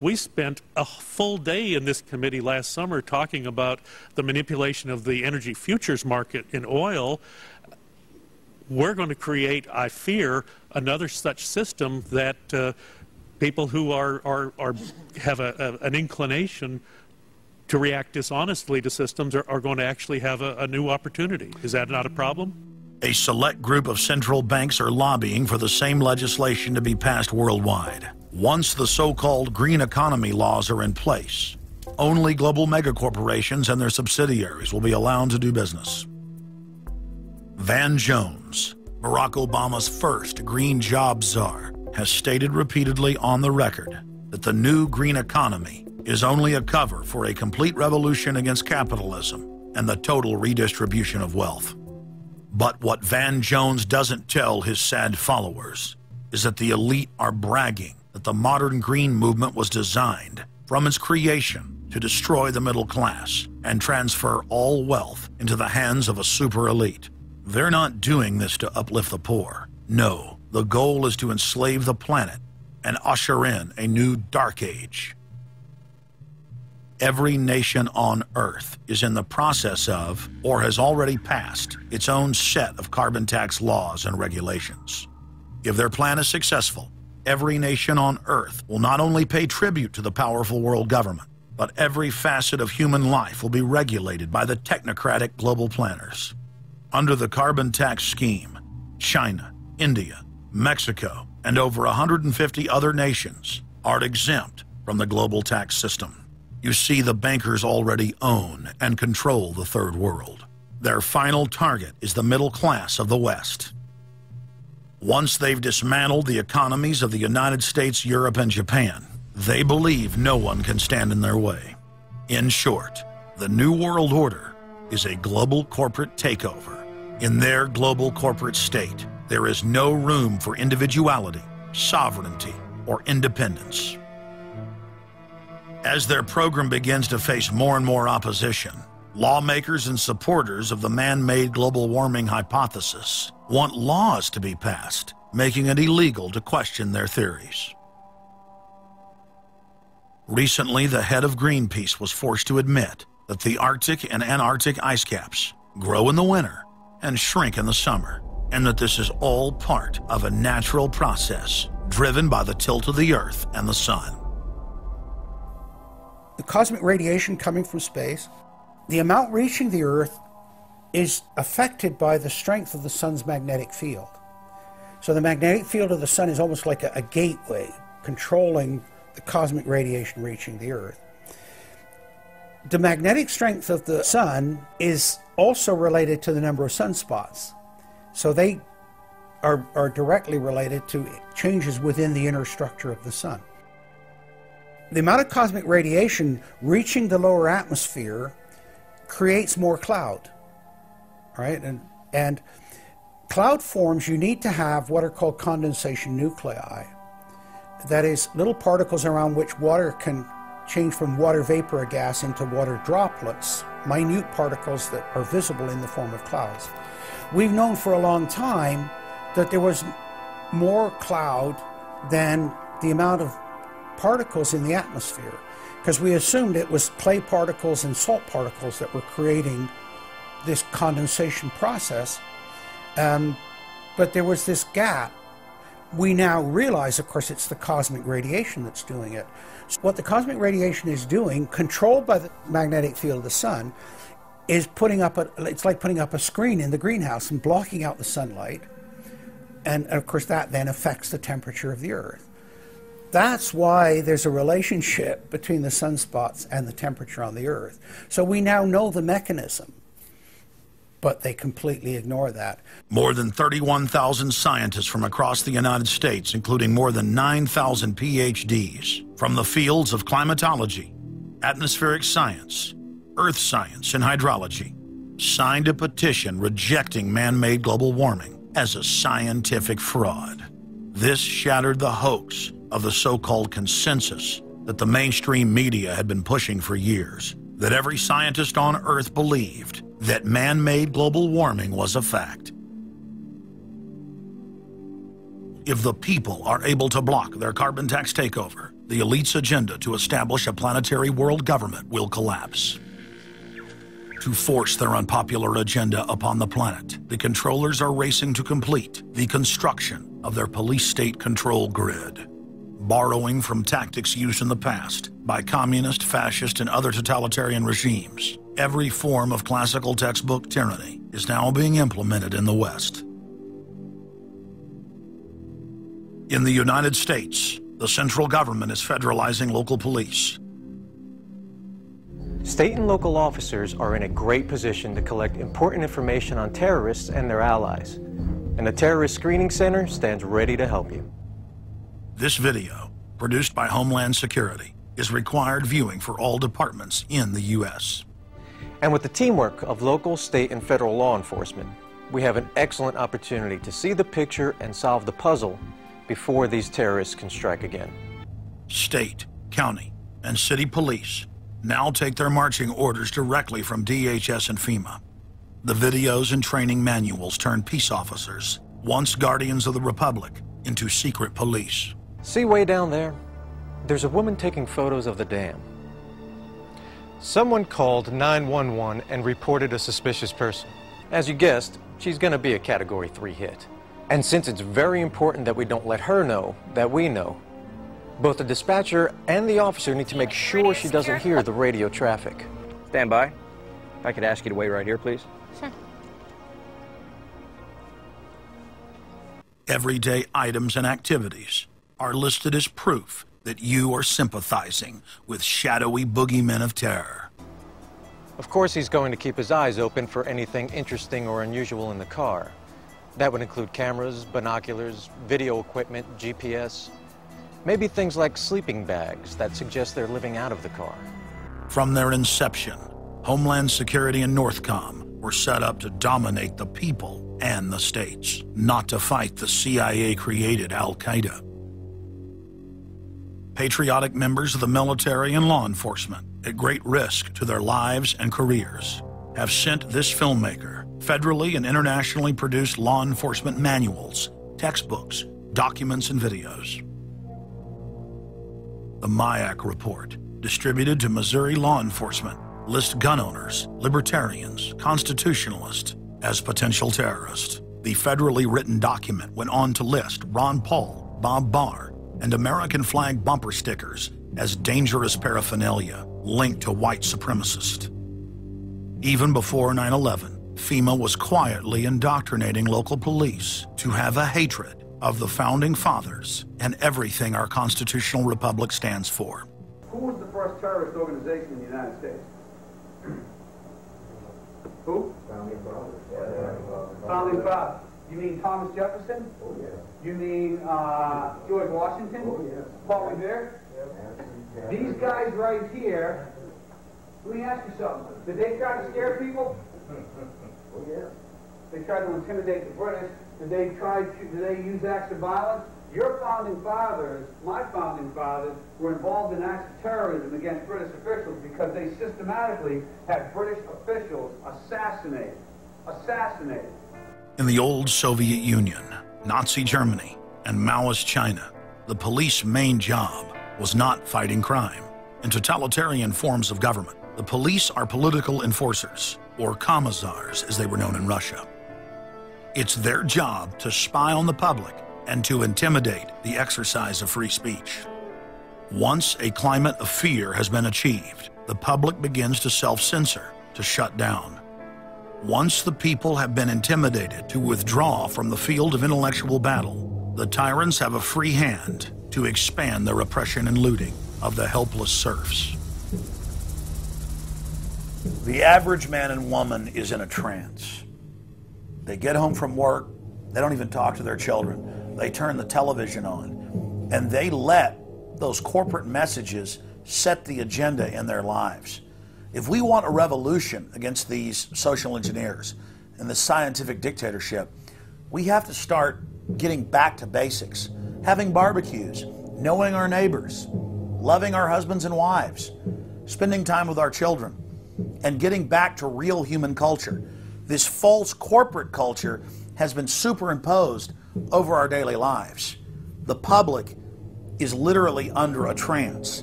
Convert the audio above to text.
We spent a full day in this committee last summer talking about the manipulation of the energy futures market in oil. We're going to create, I fear, another such system that people who have an inclination to react dishonestly to systems are going to actually have a new opportunity. Is that not a problem? A select group of central banks are lobbying for the same legislation to be passed worldwide. Once the so-called green economy laws are in place, only global megacorporations and their subsidiaries will be allowed to do business. Van Jones, Barack Obama's first green job czar, has stated repeatedly on the record that the new green economy is only a cover for a complete revolution against capitalism and the total redistribution of wealth. But what Van Jones doesn't tell his sad followers is that the elite are bragging that the modern green movement was designed from its creation to destroy the middle class and transfer all wealth into the hands of a super elite. They're not doing this to uplift the poor. No, the goal is to enslave the planet and usher in a new dark age. Every nation on Earth is in the process of, or has already passed, its own set of carbon tax laws and regulations. If their plan is successful, every nation on Earth will not only pay tribute to the powerful world government, but every facet of human life will be regulated by the technocratic global planners. Under the carbon tax scheme, China, India, Mexico, and over 150 other nations are exempt from the global tax system. You see, the bankers already own and control the third world. Their final target is the middle class of the West. Once they've dismantled the economies of the United States, Europe, and Japan, they believe no one can stand in their way. In short, the New World Order is a global corporate takeover. In their global corporate state, there is no room for individuality, sovereignty, or independence. As their program begins to face more and more opposition, lawmakers and supporters of the man-made global warming hypothesis want laws to be passed, making it illegal to question their theories. Recently, the head of Greenpeace was forced to admit that the Arctic and Antarctic ice caps grow in the winter and shrink in the summer, and that this is all part of a natural process driven by the tilt of the Earth and the Sun. The cosmic radiation coming from space, the amount reaching the Earth is affected by the strength of the Sun's magnetic field. So the magnetic field of the Sun is almost like a gateway controlling the cosmic radiation reaching the Earth. The magnetic strength of the Sun is also related to the number of sunspots. So they are directly related to changes within the inner structure of the Sun. The amount of cosmic radiation reaching the lower atmosphere creates more cloud, right? And cloud forms, you need to have what are called condensation nuclei. That is, little particles around which water can change from water vapor or gas into water droplets, minute particles that are visible in the form of clouds. We've known for a long time that there was more cloud than the amount of particles in the atmosphere, because we assumed it was clay particles and salt particles that were creating this condensation process, but there was this gap. We now realize, of course, it's the cosmic radiation that's doing it. So what the cosmic radiation is doing, controlled by the magnetic field of the Sun, is it's like putting up a screen in the greenhouse and blocking out the sunlight, and of course that then affects the temperature of the Earth. That's why there's a relationship between the sunspots and the temperature on the Earth. So we now know the mechanism, but they completely ignore that. More than 31,000 scientists from across the United States, including more than 9,000 PhDs from the fields of climatology, atmospheric science, earth science, and hydrology, signed a petition rejecting man-made global warming as a scientific fraud. This shattered the hoax of the so-called consensus that the mainstream media had been pushing for years, that every scientist on Earth believed that man-made global warming was a fact. If the people are able to block their carbon tax takeover, the elite's agenda to establish a planetary world government will collapse. To force their unpopular agenda upon the planet, the controllers are racing to complete the construction of their police state control grid. Borrowing from tactics used in the past by communist, fascist, and other totalitarian regimes, every form of classical textbook tyranny is now being implemented in the West. In the United States, the central government is federalizing local police. State and local officers are in a great position to collect important information on terrorists and their allies. And the Terrorist Screening Center stands ready to help you. This video, produced by Homeland Security, is required viewing for all departments in the U.S. And with the teamwork of local, state, and federal law enforcement, we have an excellent opportunity to see the picture and solve the puzzle before these terrorists can strike again. State, county, and city police now take their marching orders directly from DHS and FEMA. The videos and training manuals turn peace officers, once guardians of the Republic, into secret police. See way down there? There's a woman taking photos of the dam. Someone called 911 and reported a suspicious person. As you guessed, she's going to be a Category 3 hit. And since it's very important that we don't let her know that we know, both the dispatcher and the officer need to make sure she doesn't hear the radio traffic. Stand by. If I could ask you to wait right here, please. Sure. Everyday items and activities are listed as proof that you are sympathizing with shadowy boogeymen of terror. Of course, he's going to keep his eyes open for anything interesting or unusual in the car. That would include cameras, binoculars, video equipment, GPS, maybe things like sleeping bags that suggest they're living out of the car. From their inception, Homeland Security and Northcom were set up to dominate the people and the states, not to fight the CIA-created Al-Qaeda. Patriotic members of the military and law enforcement, at great risk to their lives and careers, have sent this filmmaker federally and internationally produced law enforcement manuals, textbooks, documents, and videos. The MIAC report, distributed to Missouri law enforcement, lists gun owners, libertarians, constitutionalists as potential terrorists. The federally written document went on to list Ron Paul, Bob Barr, and American flag bumper stickers as dangerous paraphernalia linked to white supremacists. Even before 9/11, FEMA was quietly indoctrinating local police to have a hatred of the Founding Fathers and everything our constitutional republic stands for. Who was the first terrorist organization in the United States? Who? Founding Fathers. Founding Fathers. You mean Thomas Jefferson? Oh, yeah. You mean George Washington? Oh, yeah. Paul Revere? Yeah. These guys right here, let me ask you something. Did they try to scare people? Oh, yeah. They tried to intimidate the British. Did they use acts of violence? Your founding fathers, my founding fathers, were involved in acts of terrorism against British officials because they systematically had British officials assassinated. In the old Soviet Union, Nazi Germany, and Maoist China, the police's main job was not fighting crime. In totalitarian forms of government, the police are political enforcers, or commissars as they were known in Russia. It's their job to spy on the public and to intimidate the exercise of free speech. Once a climate of fear has been achieved, the public begins to self-censor, to shut down. Once the people have been intimidated to withdraw from the field of intellectual battle, the tyrants have a free hand to expand their oppression and looting of the helpless serfs. The average man and woman is in a trance. They get home from work, they don't even talk to their children. They turn the television on, and they let those corporate messages set the agenda in their lives. If we want a revolution against these social engineers and the scientific dictatorship, we have to start getting back to basics. Having barbecues, knowing our neighbors, loving our husbands and wives, spending time with our children, and getting back to real human culture. This false corporate culture has been superimposed over our daily lives. The public is literally under a trance.